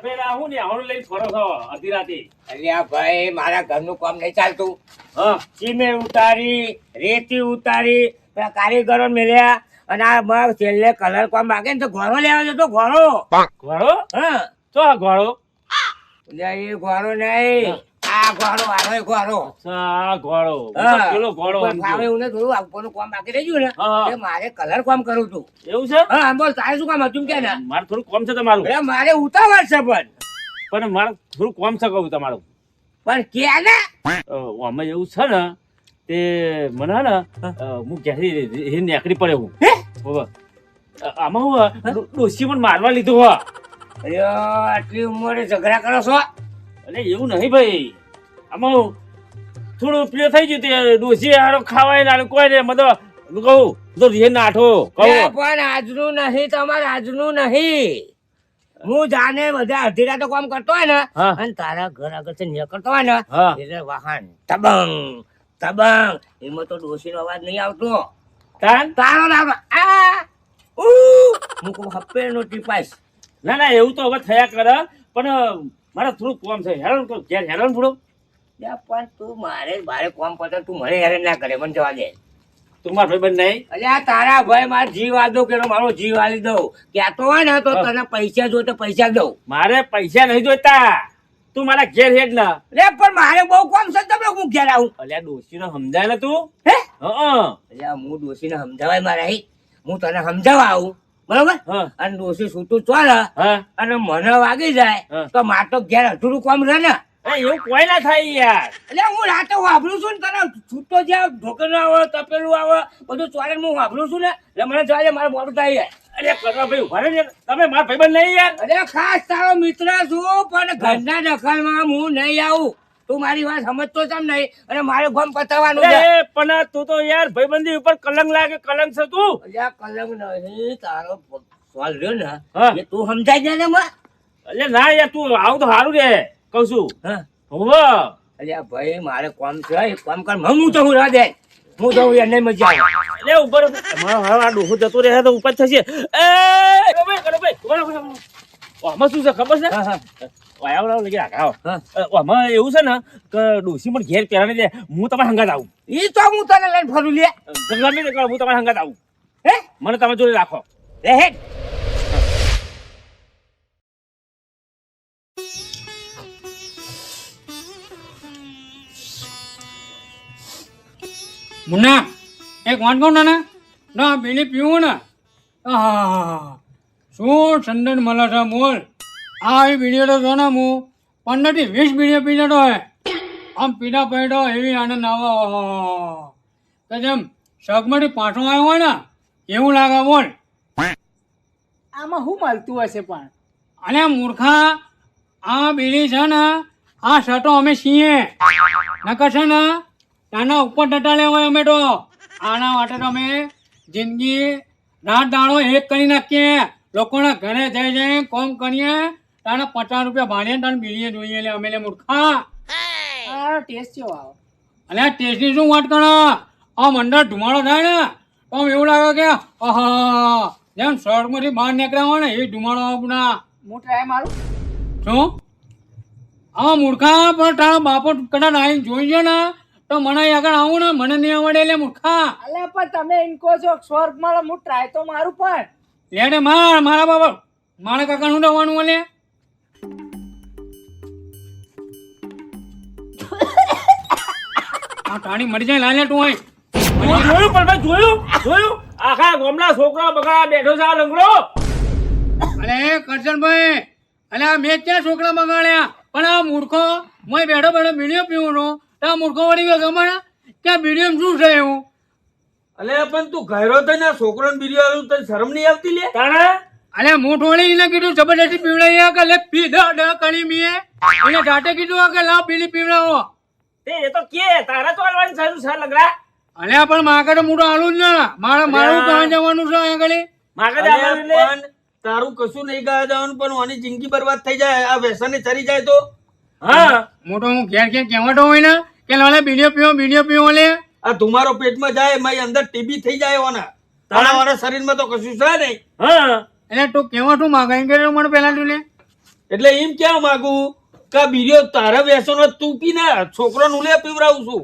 પેલા હું ને આવડું લઈને ફરો છો અડધી રાતે. અલ્યા ભાઈ મારા ઘરનું કામ નહીં ચાલતું. હા સિમેન્ટ ઉતારી, રેતી ઉતારી, પેલા કારીગરો મેલ્યા અને આ મગ છેલ્લે કલર કામ માગે ને તો ઘોડો લેવા જતો ઘોડો. ઘોડો હા ચો ઘોડો અલ્યા એ ઘોડો નહીં, આ ઘોડો આનો ઘોડો. આ ઘોડો હા. પેલો ઘોડો ફાવે એવું ને થોડું આગળનું કામ બાકી રહી ગયું ને હા. તે મારે કલર કામ કરું છું. એવું છે હા બોલ તારે શું કામ હતું કે ને? મારે થોડું કોમ છે તમારું અરે મારે ઉતાવળ છે પણ મારે થોડું કોમ છે કહું તમારું પણ કે ને આમાં એવું છે ને તે મને હે ને હું ક્યાંથી નેકડી પડે હું હે? હોવે. આમાં હું ડોસી પણ મારવા લીધું હો. અલ્યા આટલી ઉંમરે ઝઘડા કરો છો? અરે એવું નહીં ભાઈ, આમાં હું થોડું પ્રિય થઈ ગયું તે ડોસી હારો ખાવાય ને કોઈ ને મતલબ કહું તો રે નાઠો કહું પણ આજનું નહીં, તમારે આજનું નહીં. હું જાને બધા અડધી રાતે કામ કરતો હોય ને હા. અને તારા ઘર આગળ થી નીકળતો હોય ને હા. એટલે વાહન તબંગ તબંગ એમાં તો ડોશીનો અવાજ નહીં આવતો. તાન તારો નામ આ ઉ હું કહું હપ્પે નો ટીપાઈશ. ના ના એવું તો હવે થયા કરે પણ મારે થોડું કોમ છે હેરાન કર ઘેર હેરાન થોડું. પણ તું મારે બારે કામ પડે તું મને હેરાન ના કરે, મને જવા દે. તું મારા ભાઈ બંધ નહીં અલ્યા તારા ભાઈ મારો જીવ આદો કે મારો જીવ આલી દઉં કહેતો હોય ને તો તને પૈસા જો તો પૈસા દઉં. મારે પૈસા નહીં જોઈતા, તું મારા ઘેર હેડ ના. રે પણ મારે બહુ કામ છે, તમે હું ઘેર આવું? અલ્યા ડોશીને સમજાય ને તું. હે હા અલ્યા હું ડોશીને સમજાવાય મારા હી, હું તને સમજાવવા આવું બરોબર. હા. અને ડોશી છૂટું ચાલે હા અને મને વાગી જાય હા. તો મારે તો ઘેર અધૂરું કામ રહે ને. એવું કોઈ ના થાય યાર. એટલે હું રાતે વાપરું છું ને તને છૂટો જ્યાં ઢોકર આવે તપેલું આવે બધું ચોરે હું વાપરું છું ને એટલે મને જવા દે, મારે મોડું થાય જાય. અરે કરવા ભાઈ ઉભા રહે ને, તમે મારા ભાઈ બંધ નહીં યાર. અરે ખાસ તારો મિત્ર છું પણ ઘરના દખલમાં હું નહીં આવું. તું મારી વાત સમજતો જ નહીં અને મારે ગમ પતાવવાનું છે. એ પણ તું તો યાર ભાઈબંધી ઉપર કલંક લાગે, કલંક છે તું. અલ્યા કલમ નહીં, તારો સવાલ રહ્યો ને હા. એ તું સમજાઈ જાય ને માં. એટલે ના યાર તું આવું તો સારું રે કઉ છું. હા હોવે. અલ્યા ભાઈ મારે કામ છે, એ કામ કર હું તો હું રાહ દે હું તો યાર નહીં મજા આવે. એટલે ઉપર આ ડોહો જતો રહે તો ઉપર થશે. એ કરો ભાઈ ઉભા રહો. આમાં શું છે ખબર છે? હા હા આવો લઈ આવો. હા. આમાં એવું છે ને કે ડોસી પણ ઘેર પહેરાને દે, હું તમારા હંગાત આવું. ઈ તો હું તને લઈને ફરું લે. ગમે તે કરો હું તમારા હંગાત આવું. હે મને તમે જોડે રાખો. રે હેડ. મુન્ના એક વાત કહું ને ના બીડી પીવું ને શું ઠંડન મળે છે બોલ. આ એ બીડીઓ તો જો ને હું 15 થી 20 બીડીઓ પી લેતો હોય આમ પીડા પડ્યો એવી આનંદ આવે તો જેમ શગમાંથી પાછો આવ્યો હોય ને એવું લાગે બોલ. આમાં શું મળતું હશે પણ? અને મૂર્ખા આ બીડી છે ને આ શર્ટો અમે છીએ નકર છે ને આના ઉપર ટટાલે હોય અમે તો આના માટે તો અમે જિંદગી રાત દાડો એક કરી નાખીએ, લોકોના ઘરે જઈ જઈ કોમ કરીએ તાને 50 રૂપિયા ભાડીએ તાને બીડીએ જોઈએ લે અમે લે મૂર્ખા. આ ટેસ્ટ કેવો આવે? અને આ ટેસ્ટની શું વાત કરો, આમ અંદર ધુમાડો થાય ને તો આમ એવું લાગે કે આહા જેમ સડકમાંથી બહાર નીકળ્યા હોય ને એ ધુમાડો આપણા. હું ટ્રાય મારું. શું હા મૂર્ખા પણ તારા બાપો કદાચ આવીને જોઈ ગયો ને તો મને આગળ આવું ને મને નહીં આવડે એટલે મૂર્ખા. અલે પણ તમે એમ કહો છો સ્વર્ગ મળે, હું ટ્રાય તો મારું પણ. લેડે માર મારા બાપા મારા કાકા નું દવાનું બોલે. આ ટાણી મરી જાય લાલે તું હોય. જોયું પણ ભાઈ જોયું આખા ગામના છોકરા બગડા બેઠો છે આ લંગડો. અરે કરશનભાઈ અલે આ મેં ક્યાં છોકરા બગાડ્યા પણ આ મૂર્ખો હું બેઠો બેઠો બીડીઓ પીવું છું તો આ મૂર્ખો વળી ગયો ગમે કે બીડીઓ શું છે એવું. અલે પણ તું ઘેરો થઈને છોકરાને બીડીઓ આલું તને શરમ નહીં આવતી લે? તાણે અલે મૂઠ વળી એને કીધું જબરદસ્તી પીવડાવી કે લે પી દ કરી મીએ એને જાતે કીધું કે લાવ બીડી પીવડાવો. તે એ તો કે તારા તો આલવાની સારું છે લંગડા. અલે પણ માગે તો મોટો આલું જ ને મારું કાં જવાનું છે અહીંયા આગળ. માગે અલે દાવાનું લે. પણ તારું કશું નહીં ગયા જવાનું પણ આની જિંદગી બરબાદ થઈ જાય આ વ્યસને ચડી જાય તો. હા મોટો હું ઘેર ઘેર કહેવાતો હોય ને કે લાલે બીડીઓ પીવો લે. આ ધુમારો પેટમાં જાય મારી અંદર ટીબી થઈ જાય ઓના તારા વાળા શરીરમાં તો કશું છે નહીં. હા એટલે તું કેવા તું માગે એમ કે મને પેલા તું લે એટલે એમ કેવા માંગુ કે બીજો તારા વ્યસનો તું પી ને છોકરો નું લે પીવડાવું છું.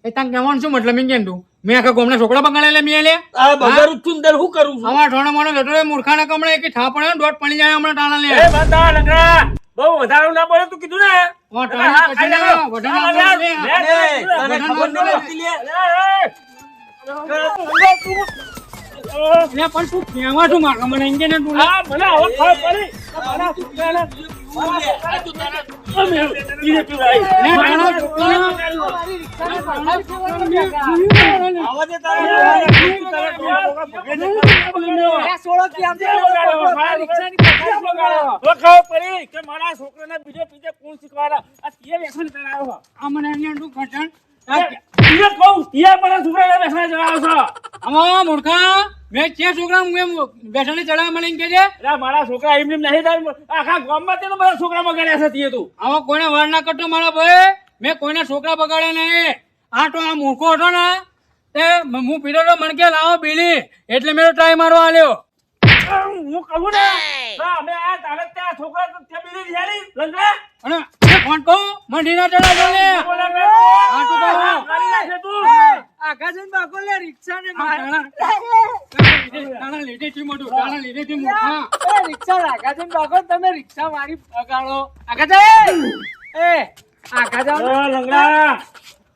એ તાર કહેવાનું શું મતલબ એમ કેમ તું મેં આખા ગામના છોકરા બગાડે લે મેં લે આ બગારું છું અંદર શું કરું છું? અમારા ઠોણા મોણો જતો રે મૂર્ખાના કમળે એક ઠા પડે ને દોઢ પડી જાય હમણાં ટાણા લે એ બંધા લંગડા બહુ વધારે ના બોલે તું કીધું ને ઓ ટાણા પછી લે વઢાણા લે તને ખબર ન પડતી લે. લે પણ તું કેવા તું માગે મને એમ કે ને તું લે આ મને હવે ખબર પડી મારા છોકરાને મારા છોકરાને અમે ઈને પીવડાવી. લે ટાણા છોકરા મારી રિક્ષાને પકડાવી છે કાકા. આવા દે તારા આ સોળો કે આમ જે મારી રિક્ષાની પકડાવી છે. તો ખબર પડી કે મારા છોકરાને બીજો પીજે કોણ શીખવાડા આ તીએ વ્યસન કરાયો આ મને અહીંયા તું ખટણ તીએ કહું તીએ મારા છોકરાને વ્યસન જણાવો છો આમાં મૂર્ખા મેં કે છોકરા હું બેસાડી ચડાવ મને એમ કે છે એટલે મારા છોકરા એમ નહીં થાય આખા ગામમાં તેનો બધા છોકરા બગાડ્યા છે તીએ તું આમાં કોઈને વાર ના કરતો મારા ભાઈ મેં કોઈના છોકરા બગાડે નહીં આ તો આ મૂર્ખો હતો ને તે હું પીડો તો મને કે લાવો બીડી એટલે મેં ટ્રાય મારવા આલ્યો હું કહું ને તો અમે આ તારે ત્યાં છોકરા તો ત્યાં બીજી રિયાલી લંગડા અને એ કોણ કહું મંડી ના ચડાવજો લે આ તો કહું. કરી નાખે તું આગા જઈને ભાગો લે રિક્ષાને આ માર. તાણા લીધેથી મોટું તાણા લીધેથી મૂર્ખા એ રિક્ષા આગા જઈને ભાગો તમે રિક્ષા મારી બગાડો. આગા જાય એ આગા જાઓ. લંગડા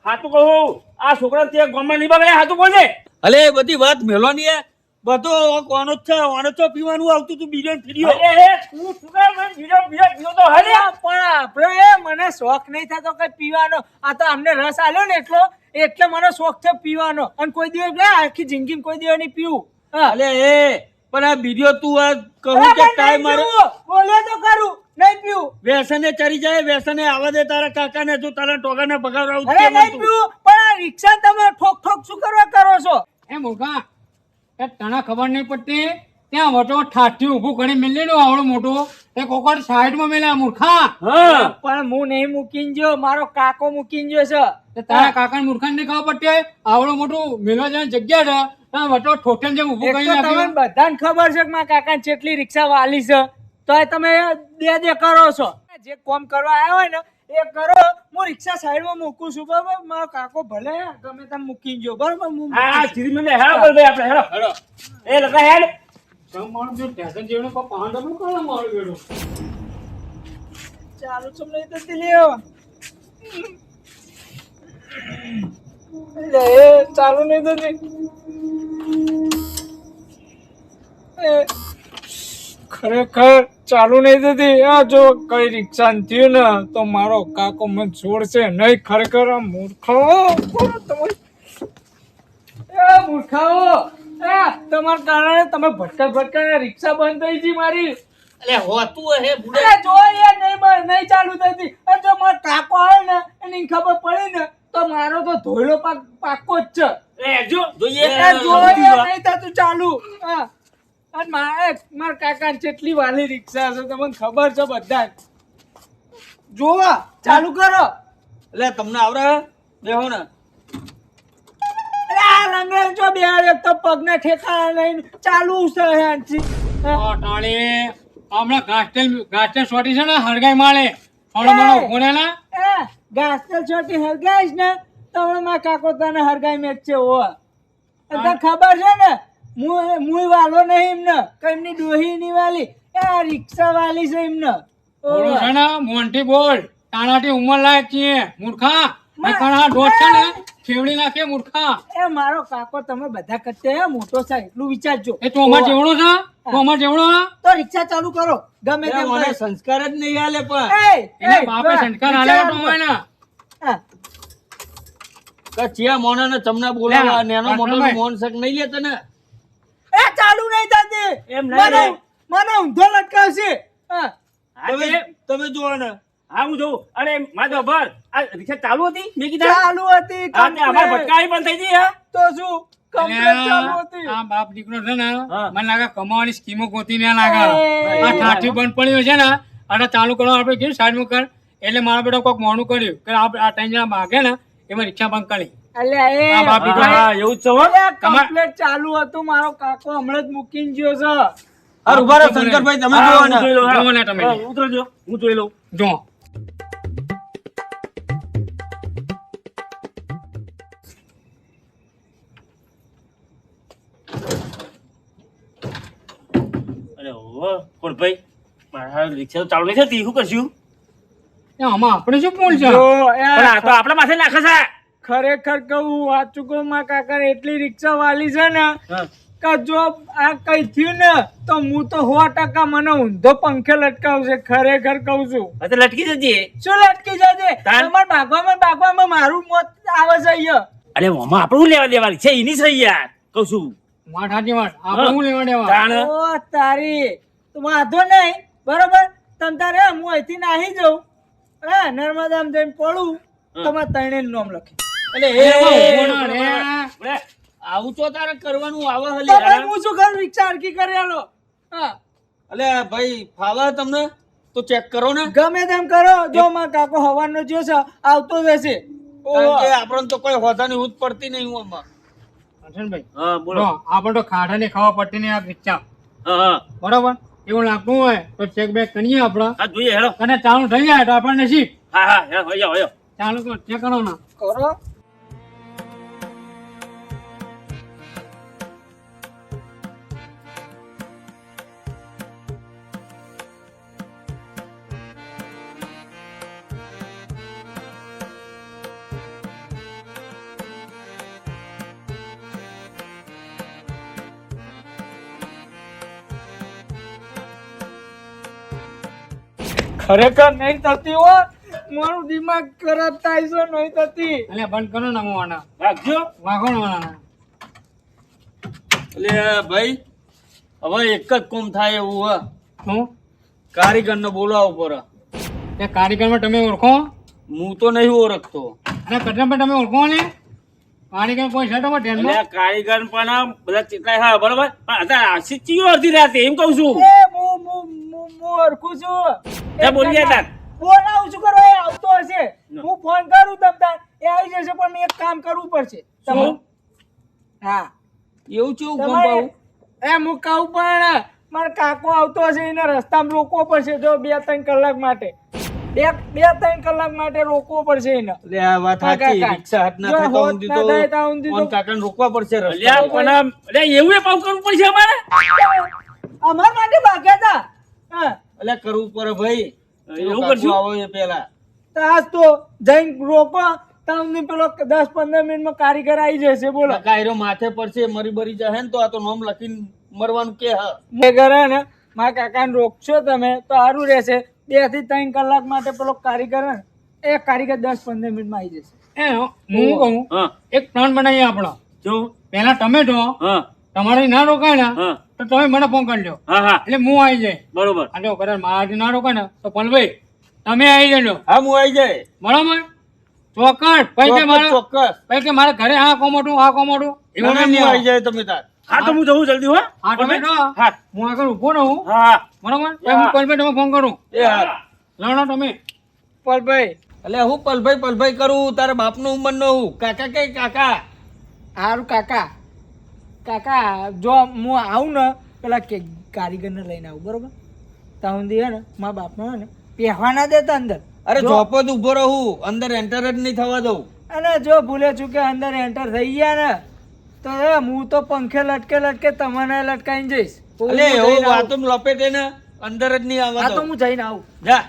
હાતું કહું આ છોકરા ત્યાં ગામમાં નહીં બગડ્યા હાતું બોલે અલે એ બધી વાત મેલો ની બધો કોનો છે વાનો છે પીવાનું આવતું તું બીજો ફીડ્યો અરે તું છોકરા મને બીજો પીવો તો હલે પણ આપણે મને શોખ નહીં થતો કઈ પીવાનો. આ તો અમને રસ આલ્યો ને એટલે મને શોખ થયો પીવાનો. અને કોઈ દિવસ આખી જિંદગી કોઈ દિવસ નહીં પીવું. હા. અલે એ પણ આ બીજો તું આ કહું અરે કે પણ ટાઈમ નહીં મારે પીવું. બોલે તો ખરું નહીં પીવું. વ્યસને ચડી જાય વ્યસને આવવા દે તારા કાકાને તું તારા ટોકાને બગાડવા અરે નહીં પીવું પણ આ રિક્ષા તમે ઠોક ઠોક શું કરવા કરો છો? એ મૂર્ખા એ તને ખબર નહીં પડતી ત્યાં વટો ઠાઠી ઊભું કરી મેલેલું આવડું મોટું એ કોકડ સાઈડમાં મેલ્યા મૂર્ખા હા પણ હું નહીં મૂકીને ગયો મારો કાકો મૂકીને ગયો છે. તે તારા કાકાને મૂર્ખાને નહીં ખબર પડતી હોય આવડું મોટું મેલવા જવાની જગ્યા છે ત્યાં વટો ઠોઠેન જેમ ઊભું એક કરી તો તમને નાખ્યું બધાને ખબર છે કે મારા કાકાને કેટલી રિક્ષા વાલી છે તોય તમે દે કરો છો. જે કોમ કરવા આવ્યા હોય ને એ કરો. હું રિક્ષા સાઈડમાં મૂકું છું બરાબર. મારો કાકો ભલે ગમે તેમ મૂકીને ગયો બરાબર. હું આ સીધી મને હા બોલ ભાઈ આપણે હેડો એ લગા હેડ મારું જો ટેશન જેવડું કોઈ પહાડ ન કરો મારું બેડું ચાલુ છું નહીં તો દિલ્હી લે ચાલુ નહીં તો ખરેખર ચાલુ નહીં થતી. આ જો કઈ રિક્ષા થયું ને તો મારો કાકો મને છોડશે નહીં. ખરેખર આ મૂર્ખાઓ મૂર્ખાઓ તમારા કારણે તમે ભટકા રિક્ષા બંધ થઈ ગઈ મારી. અલે હોતું હે બુડે અરે જો યાર નહીં ચાલુ થતી. અને જો મારો કાકો આવે ને એની ખબર પડી ને તો મારો તો ધોયલો પાકો જ છે. એ જો જોઈએ એ જો યાર નહીં થતું ચાલુ. હા. અને મારા કાકા કેટલી વાલી રિક્ષા છે તમને ખબર છે બધા. જોવા ચાલુ કરો. એટલે તમને આવડે બેહો ને અરે આ લંગડા જો બે એક તો પગના ઠેકાણા નહીં ચાલુ છે હેન્ડથી. ટાળી હમણાં ઘાસટેલ સોટી છે ને હળગાઈ માળે થોડો મોડો ઊભો ને ના ઘાસલ છોટી હરગાઈશ ને તો હમણાં મારા કાકો તને હરગાઈ મેચ છે હોવા. તને ખબર છે ને મુય વાલો નહીં એમને કઈમની ડોહી ની વાલી એ રિક્ષા વાલી છે એમને. થોડું છે ને મોંટી બોલ તાણાથી ઉંમર લાયક છીએ મૂર્ખા નકર દોઢ છે ને ખેવડી નાખે મૂર્ખા એ મારો કાકો તમે બધા કરતે મોટો છે એટલું વિચારજો. એ તો અમાર જેવડો છે તો અમાર જેવડો તો રિક્ષા ચાલુ કરો ગમે તેમ મને કરો. સંસ્કાર જ નહીં આલે પણ એને બાપે સંસ્કાર આલ્યો તો હોય ને હા. કે ચિયા મોણાને ચમના બોલાવા લે, નેનો મોટો ભાઈ. મોન શક નહીં લેતો ને એ ચાલુ નહીં થતી. એમ નહીં રે. મને ઊંધો લટકાવશે. હા. તમે જુઓ ને હા હું જોઉં અરે માધવ ભર આ રિક્ષા ચાલુ હતી મેં કીધા ચાલુ હતી આ તે અમાર ભટકાઈ બંધ થઈ ગઈ હા તો શું કમ્પ્લેટ ચાલુ હતી. આ બાપ દીકરો છે ને હા. મને લાગે કમાવાની સ્કીમો ગોતી ને લાગે એ. આ ઠાઠી બંધ પડ્યો છે ને અને ચાલુ કરવા આપણે કીધું સાઈડમાં કર એટલે મારા બેટા કોઈક મોડું કર્યું કે આ ત્રણ જણા માગે ને એમાં રિક્ષા બંધ કરી અલ્યા એ આ બાપ દીકરો. હા એવું જ છે હો અલ્યા કમ્પ્લેટ ચાલુ હતું મારો કાકો હમણાં જ મૂકીને ગયો છે. હાર ઉભા રહો શંકરભાઈ, તમે હા, જોવો હું જોઈ ને. લઉં, હા. જોવો ને તમે. હા, ઉતરજો, હું જોઈ લઉં. જો અરે ઓહો, કોણ ભાઈ મારા રિક્ષા તો ચાલુ નહીં થતી, શું કરશું? એ આમાં આપણે શું બોલ છે જો પણ આ તો આપણા માથે નાખે છે. ખરેખર કહું વાંચું કહું માં કાકા એટલી રિક્ષા વાલી છે ને હા. કે જો આ કઈ થયું ને તો હું તો 100% મને ઊંધો પંખે લટકાવશે. ખરેખર કહું છું. હવે તો લટકી જજે. શું લટકી જશે? તાન? તમારે ભાગવામાં મારું મોત આવે છે અહીંયા. અરે ઓમાં આપણે શું લેવા દેવાની છે એની છે યાર, કહું છું. વાત સાચી વાત. આપણે શું લેવા દેવા? તાણ. ઓ તારી તો વાંધો નહીં, બરોબર. તમ તારે હું અહીંથી નાહી જાઉં, હા, નર્મદામાં જઈને પડું, તમારે ત્રણેયનું નામ લખી. એટલે એમાં એ ઊભો ના રે. લે, આવું તો તારે કરવાનું આવે તો હલે. ભાઈ હું શું કરું? રિક્ષા હરખી કરી આલો. હા, અલે ભાઈ ફાવે તમને તો ચેક કરો ને. ગમે તેમ કરો. જો માં કાકો હવાનો જ્યો છે, આવતો જ હશે. કારણ કે આપણને તો કોઈ હોતાની હુત પડતી નહીં આમાં. હર્ષનભાઈ, હા બોલો. જો આપણે તો ખાટાની ખાવા પડતી નહીં આ રિક્ષા, હા હા બરોબર? એવું લાગતું હોય તો ચેક બેક કરીએ આપણે, હા, જોઈએ હેડો. અને ચાલુ થઈ જાય તો આપણને નસીબ. હા હા હેડો, હોય જાઓ, હોય જાઓ. ચાલુ કરો, ચેક કરો ને. કરો. ખરેખર નહીં થતી હો, મારું દિમાગ ખરાબ થાય છે. નહીં થતી. એટલે બંધ કરો ને મોવાના, રાખજો. વાગો ને વાના. એટલે ભાઈ હવે એક જ કોમ થાય એવું હે. શું? કારીગરને બોલાવવો પડે. તે કારીગરમાં તમે ઓળખો? હું તો નહીં ઓળખતો. અને કટરાભાઈ તમે ઓળખો ને? કારીગર કોઈ છે તમારા ધ્યાનમાં? એટલે કારીગર પણ બધા કેટલાય હા બરોબર, પણ અત્યારે આશી ચીયો અડધી રાતે એમ કહું છું. એ હું ઓળખું છું. ત્યાં બોલી ગયા તાર. બોલાવું છું કરો, એ આવતો હશે. હું ફોન કરું તમ તાર, એ આવી જશે. પણ મેં એક કામ કરવું પડશે. તમે શું? હા, એવું કેવું કોમ તમારે પાવું? હું કહું પણ મારો કાકો આવતો હશે, એને રસ્તામાં રોકવો પડશે. જો 2-3 કલાક માટે, 2-3 કલાક માટે રોકવો પડશે એને. એટલે આ વાત હા, સાચી. કાકા. રિક્ષા હાથ ના જો થાય તો હોત ઊંધી ના તો થાય તો ઊંધી તો- ઓન કાકાને રોકવા પડશે અલ્યા રસ્તા. પણ અલ્યા એવું એ પાવ કરવું પડશે અમારે. અમાર માટે ભાગ્યા હતા. હા, એટલે કરવું પડે ભાઈ. એવું કાકો કરશું? આવો એ પહેલા. તો આજ તો જઈને રોકો. તમને પેલો 10-15 મિનિટમાં કારીગર આવી જશે. બોલો. કાકા એરો માથે પડશે મરી બરી જાય ને તો આ તો નામ લખીને મરવાનું કે હા. મેં ઘરે ને મારા કાકાને રોકશો તમે તો સારું રહેશે. 2 થી 3 કલાક માટે પેલો કારીગર હે ને, એ કારીગર 10-15 મિનિટમાં આવી જશે. એ હું કહું, હા એક પ્લાન બનાવીએ આપણો. જો પહેલા તમે તો હા તમારે ના રોકાય ને હા તો તમે મને ફોન કરજો, હા હા એટલે હું આવી જાય. બરોબર. અને જો કદાચ મારાથી ના રોકાય ને તો પલભાઈ તમે આવી જજો, હા હું આવી જાય. બરાબર? ચોક્કસ. પછી કે મારે ચોક્કસ. પછી કે મારે ઘરે આ કોમોટું આ કોમોટું એવું ના, ના, નહીં હું આવી આવે. જાય તમે તાર. હા તો હું જવું જલ્દી હો. હા તમે તો હા હું આગળ ઉભો રહું, હા બરાબર? પછી હું પલભાઈ તમે ફોન કરું. એ હા. લડો તમે. પલભાઈ એટલે હું પલભાઈ કરું તારા બાપનું ઉંમરનો હું કાકા કે કાકા. સારું કાકા. કાકા જો હું આવું ને પેલા કારીગરને લઈને આવું, બરોબર? ત્યાં સુધી હે ને મારા બાપને હે ને પહેવા ના દેતા અંદર. અરે જો- જોપો જ ઉભો રહું અંદર એન્ટર જ નહીં થવા દઉં. અને જો ભૂલે ચૂકે અંદર એન્ટર થઈ ગયા ને તો હું તો પંખે લટકે તમને લટકાઈને જઈશ. હું એટલે જઈને એવું આવું. વાતો લપેટે ને અંદર જ નહીં આવવા હા તો દઉં. હું જઈને આવું. જા.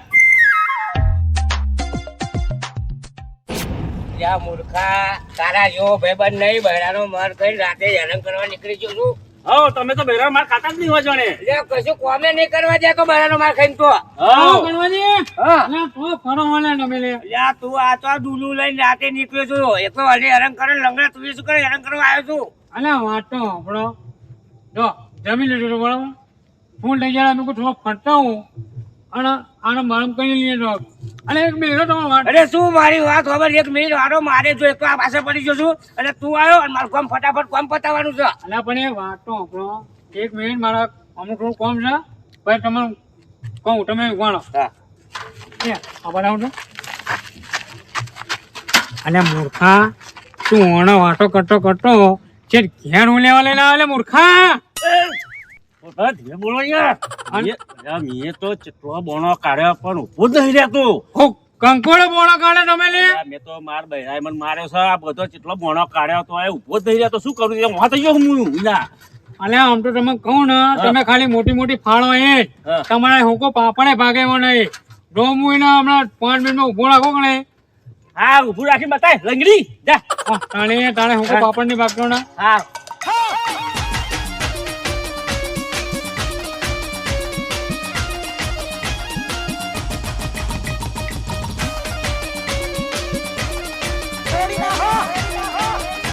યા મૂર્ખા, તારા જેવો ભાઈબંધ નહીં, બહેરાનો મર કઈ રાતે હેરાન કરવા નીકળી ગયો છું. હા તમે તો બહેરા માર કાકા જ નહીં હોય જાણે. એટલે કશું કોમે નહીં કરવા જાય તો બહેરાનો માર ખાઈને તો. આવો ગણવાજી. હા. અલા, તો ફરો વાળા તમે લે. યા તું આ તો ડુલું લઈને રાતે નીકળ્યો છું. એક તો હજી હેરાન કરે લંગડા, તું શું કરે હેરાન કરવા આવ્યો છું? અલા વાતો આપણો જો જમી લીધું હતું, બરાબર? ફૂલ થઈ જાય મેં થોડો ફરતા હું અને આને મારમ કરી લઈએ તો અને એક મિનિટ તમારે વાત. અરે શું મારી વાત ખબર? 1 મિનિટ વાળો મારે જો એક આ પાસે પડી ગયો છું અને તું આવ્યો અને મારું કામ ફટાફટ કામ પતાવવાનું છે. અલા પણ એ વાતો આપણો એક મિનિટ મારા અમુક થોડું કોમ છે, પછી તમે કહું તમે વાણો. હા. આ બનાવું છો અને મૂર્ખા તું ઓણો વાતો કરતો છે ઘેર હું લેવા લઈને આવે મૂર્ખા. ધીરે બોલો યાર. મેં તો ચેટલો બોણો કાઢ્યો પણ ઊભો જ નહીં રહેતો. કંકોડો બોળો કાઢે તમે લે મેં તો માર બહેરાએ મને માર્યો છે. આ બધો ચેટલો બોણો કાઢ્યો તો એ ઊભો જ નહીં રહેતો. શું કરું? હું થઈ ગયો હું ઈલા. અલે આમ તો તમે કહું ને તમે ખાલી મોટી મોટી ફાળો એ જ. હા. તમારે હુંકો પાપડે ભાગે એવો નહીં જો હું એને હમણાં 5 મિનિટમાં ઊભો રાખો કે હા ઊભું રાખી બતાય લંગડી જા. તાણે હુંકો પાપડ ની ભાગતો ને હા